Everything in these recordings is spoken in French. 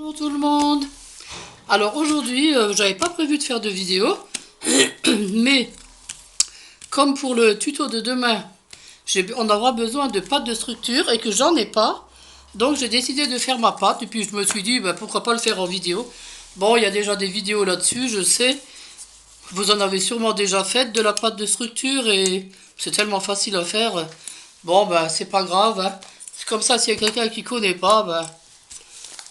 Bonjour tout le monde. Alors aujourd'hui, j'avais pas prévu de faire de vidéo, mais comme pour le tuto de demain, on aura besoin de pâte de structure et que j'en ai pas, donc j'ai décidé de faire ma pâte et puis je me suis dit pourquoi pas le faire en vidéo. Bon, il y a déjà des vidéos là-dessus, je sais. Vous en avez sûrement déjà fait de la pâte de structure et c'est tellement facile à faire. Bon, c'est pas grave, hein. C'est comme ça, s'il y a quelqu'un qui connaît pas,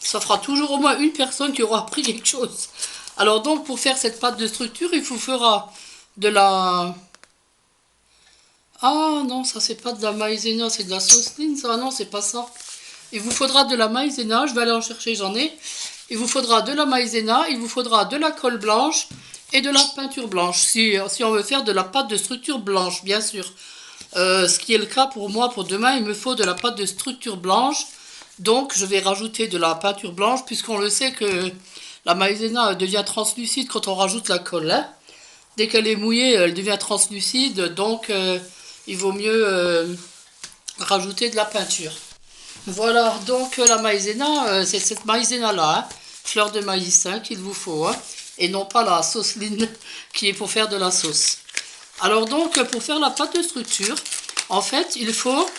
ça fera toujours au moins une personne qui aura appris quelque chose. Alors donc, pour faire cette pâte de structure, il vous fera de la... Ah non, ça c'est pas de la maïzena, c'est de la sauceline, ça. Non, c'est pas ça. Il vous faudra de la maïzena, je vais aller en chercher, j'en ai. Il vous faudra de la maïzena, il vous faudra de la colle blanche et de la peinture blanche. Si on veut faire de la pâte de structure blanche, bien sûr. Ce qui est le cas pour moi, pour demain, il me faut de la pâte de structure blanche. Donc, je vais rajouter de la peinture blanche, puisqu'on le sait que la maïzena devient translucide quand on rajoute la colle, hein. Dès qu'elle est mouillée, elle devient translucide, donc il vaut mieux rajouter de la peinture. Voilà, donc la maïzena, c'est cette maïzena-là, hein, fleur de maïs, hein, qu'il vous faut, hein, et non pas la sauceline qui est pour faire de la sauce. Alors donc, pour faire la pâte de structure, en fait, il faut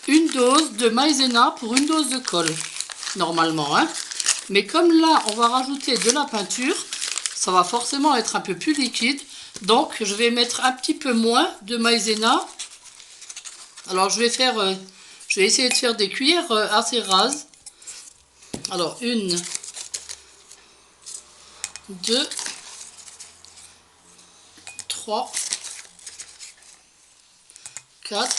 une dose de maïzena pour une dose de colle, normalement, hein. Mais comme là, on va rajouter de la peinture, ça va forcément être un peu plus liquide. Donc, je vais mettre un petit peu moins de maïzena. Alors, je vais essayer de faire des cuillères assez rases. Alors, 1, 2, 3, 4,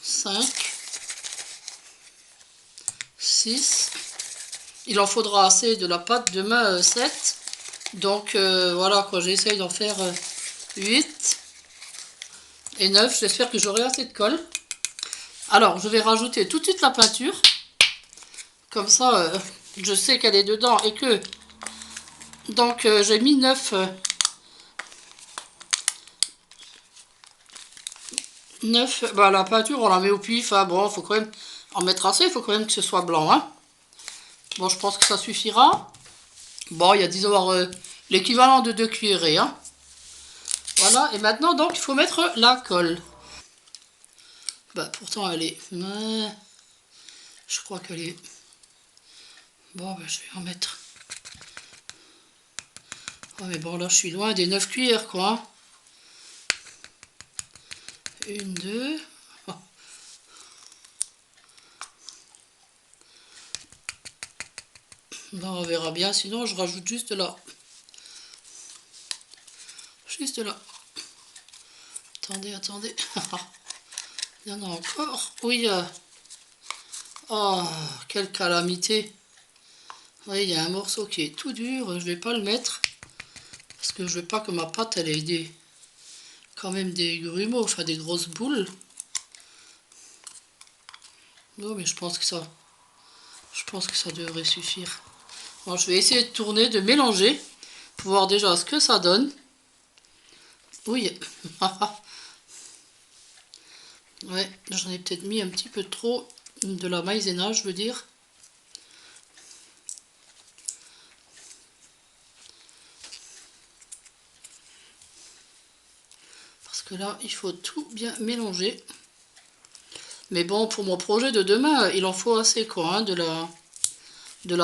5, 6. Il en faudra assez de la pâte demain 7. Donc voilà, quoi, j'essaye d'en faire 8 et 9. J'espère que j'aurai assez de colle. Alors, je vais rajouter tout de suite la peinture. Comme ça, je sais qu'elle est dedans et que... Donc, j'ai mis 9... 9, la peinture, on la met au pif. Hein. Bon, il faut quand même en mettre assez. Il faut quand même que ce soit blanc. Hein. Bon, je pense que ça suffira. Bon, il y a disons l'équivalent de 2 cuillerées. Hein. Voilà, et maintenant, donc, il faut mettre la colle. Pourtant, elle est... Je crois qu'elle est... Bon, je vais en mettre... Oh, mais bon, là, je suis loin des 9 cuillères, quoi. 1, 2... Oh. Bon, on verra bien, sinon, je rajoute juste là. Juste là. Attendez, attendez. Il y en a encore. Oui. Oh, quelle calamité. Oui, il y a un morceau qui est tout dur. Je vais pas le mettre. Parce que je veux pas que ma pâte, elle ait quand même des grumeaux, enfin des grosses boules. Non, mais je pense que ça devrait suffire. Bon, je vais essayer de tourner, de mélanger. Pour voir déjà ce que ça donne. Oui. Ouais, j'en ai peut-être mis un petit peu trop de la maïzena, je veux dire. Parce que là, il faut tout bien mélanger. Mais bon, pour mon projet de demain, il en faut assez, quoi, hein, de la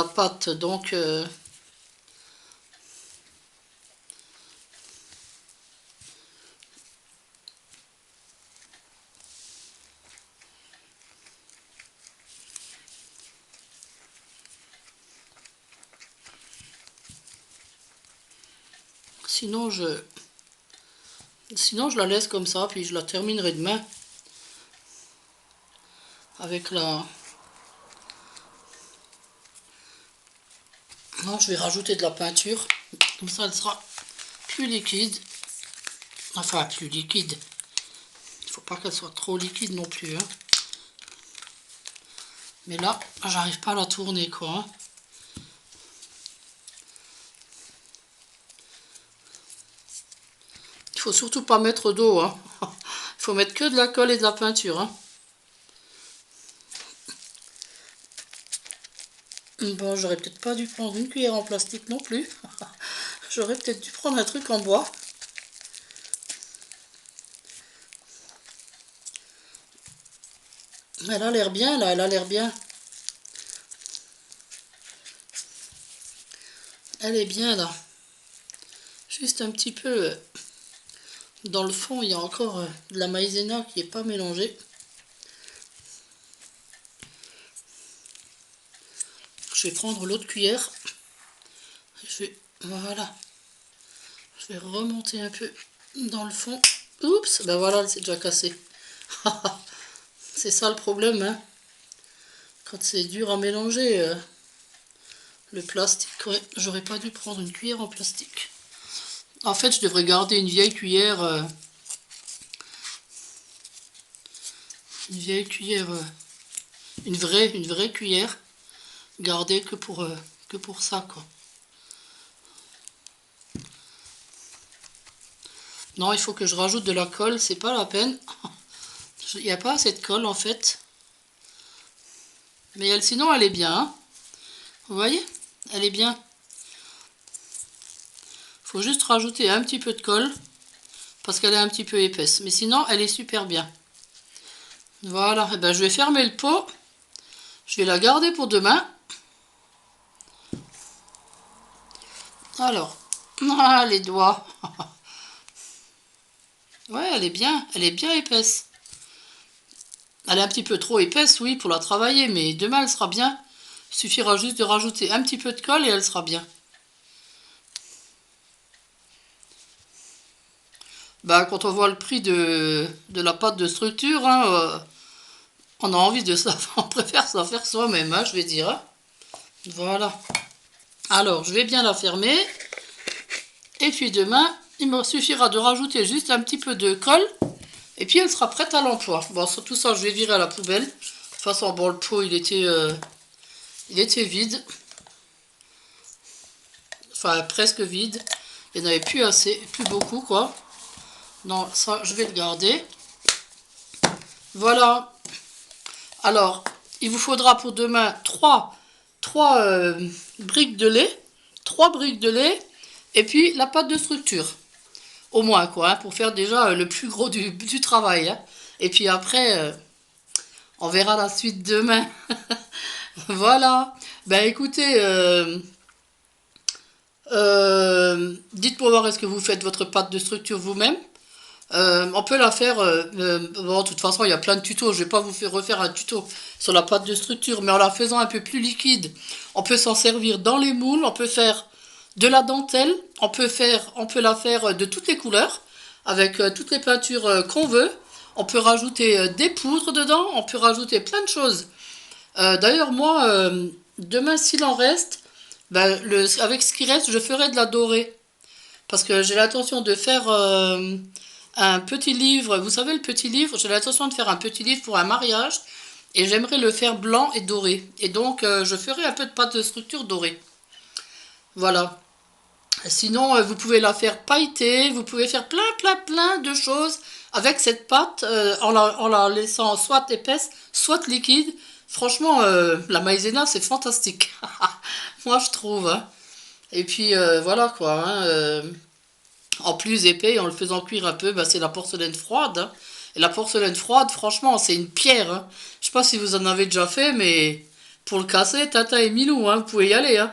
pâte. Donc, sinon, je la laisse comme ça, puis je la terminerai demain. Avec la... Non, je vais rajouter de la peinture. Comme ça, elle sera plus liquide. Enfin, plus liquide. Il faut pas qu'elle soit trop liquide non plus. Hein. Mais là, j'arrive pas à la tourner, quoi. Hein. Il faut surtout pas mettre d'eau. Hein. Il faut mettre que de la colle et de la peinture. Hein. Bon, j'aurais peut-être pas dû prendre une cuillère en plastique non plus. J'aurais peut-être dû prendre un truc en bois. Elle a l'air bien là, elle a l'air bien. Elle est bien là. Juste un petit peu dans le fond, il y a encore de la maïzena qui n'est pas mélangée. Je vais prendre l'autre cuillère. Voilà. Je vais remonter un peu dans le fond. Oups, ben voilà, elle s'est déjà cassée. C'est ça le problème, hein. Quand c'est dur à mélanger, le plastique, ouais, j'aurais pas dû prendre une cuillère en plastique. En fait, je devrais garder une vieille cuillère, une vraie cuillère, garder que pour ça, quoi. Non, il faut que je rajoute de la colle, c'est pas la peine. Il n'y a pas assez de colle en fait. Mais sinon, elle est bien, hein. Vous voyez? Elle est bien. Faut juste rajouter un petit peu de colle parce qu'elle est un petit peu épaisse. Mais sinon, elle est super bien. Voilà. Et ben, je vais fermer le pot. Je vais la garder pour demain. Alors, ah, les doigts. Ouais, elle est bien. Elle est bien épaisse. Elle est un petit peu trop épaisse, oui, pour la travailler. Mais demain, elle sera bien. Il suffira juste de rajouter un petit peu de colle et elle sera bien. Bah, quand on voit le prix de la pâte de structure, hein, on a envie de ça. On préfère ça faire soi-même, hein, je vais dire. Hein. Voilà. Alors, je vais bien la fermer. Et puis demain, il me suffira de rajouter juste un petit peu de colle. Et puis elle sera prête à l'emploi. Bon, tout ça, je vais virer à la poubelle. De toute façon, bon, le pot, il était vide. Enfin, presque vide. Il n'y en avait plus assez, plus beaucoup, quoi. Non, ça, je vais le garder. Voilà. Alors, il vous faudra pour demain 3 briques de lait. 3 briques de lait. Et puis la pâte de structure. Au moins, quoi, hein, pour faire déjà le plus gros du travail. Hein. Et puis après, on verra la suite demain. Voilà. Ben écoutez, dites-moi voir est-ce que vous faites votre pâte de structure vous-même. On peut la faire, bon, de toute façon, il y a plein de tutos. Je vais pas vous faire refaire un tuto sur la pâte de structure, mais en la faisant un peu plus liquide, on peut s'en servir dans les moules. On peut faire de la dentelle. On peut la faire de toutes les couleurs, avec toutes les peintures qu'on veut. On peut rajouter des poudres dedans. On peut rajouter plein de choses. D'ailleurs, moi, demain, s'il en reste, ben, avec ce qui reste, je ferai de la dorée. Parce que j'ai l'intention de faire un petit livre. Vous savez, le petit livre, j'ai l'intention de faire un petit livre pour un mariage. Et j'aimerais le faire blanc et doré. Et donc, je ferai un peu de pâte de structure dorée. Voilà. Sinon, vous pouvez la faire pailletée. Vous pouvez faire plein de choses avec cette pâte en la laissant soit épaisse, soit liquide. Franchement, la maïzena, c'est fantastique. Moi, je trouve. Hein. Et puis, voilà quoi. Hein, en plus épais, en le faisant cuire un peu, bah, c'est la porcelaine froide. Hein. Et la porcelaine froide, franchement, c'est une pierre. Hein. Je sais pas si vous en avez déjà fait, mais pour le casser, Tata et Milou, hein, vous pouvez y aller. Hein.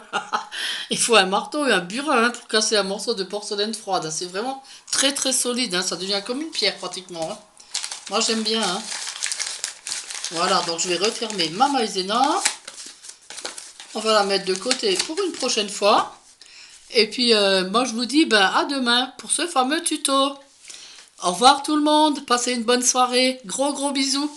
Il faut un marteau et un burin hein, pour casser un morceau de porcelaine froide. C'est vraiment très solide. Hein. Ça devient comme une pierre pratiquement. Hein. Moi, j'aime bien. Hein. Voilà, donc je vais refermer ma maïzena. On va la mettre de côté pour une prochaine fois. Et puis, moi, je vous dis ben, à demain pour ce fameux tuto. Au revoir tout le monde. Passez une bonne soirée. Gros bisous.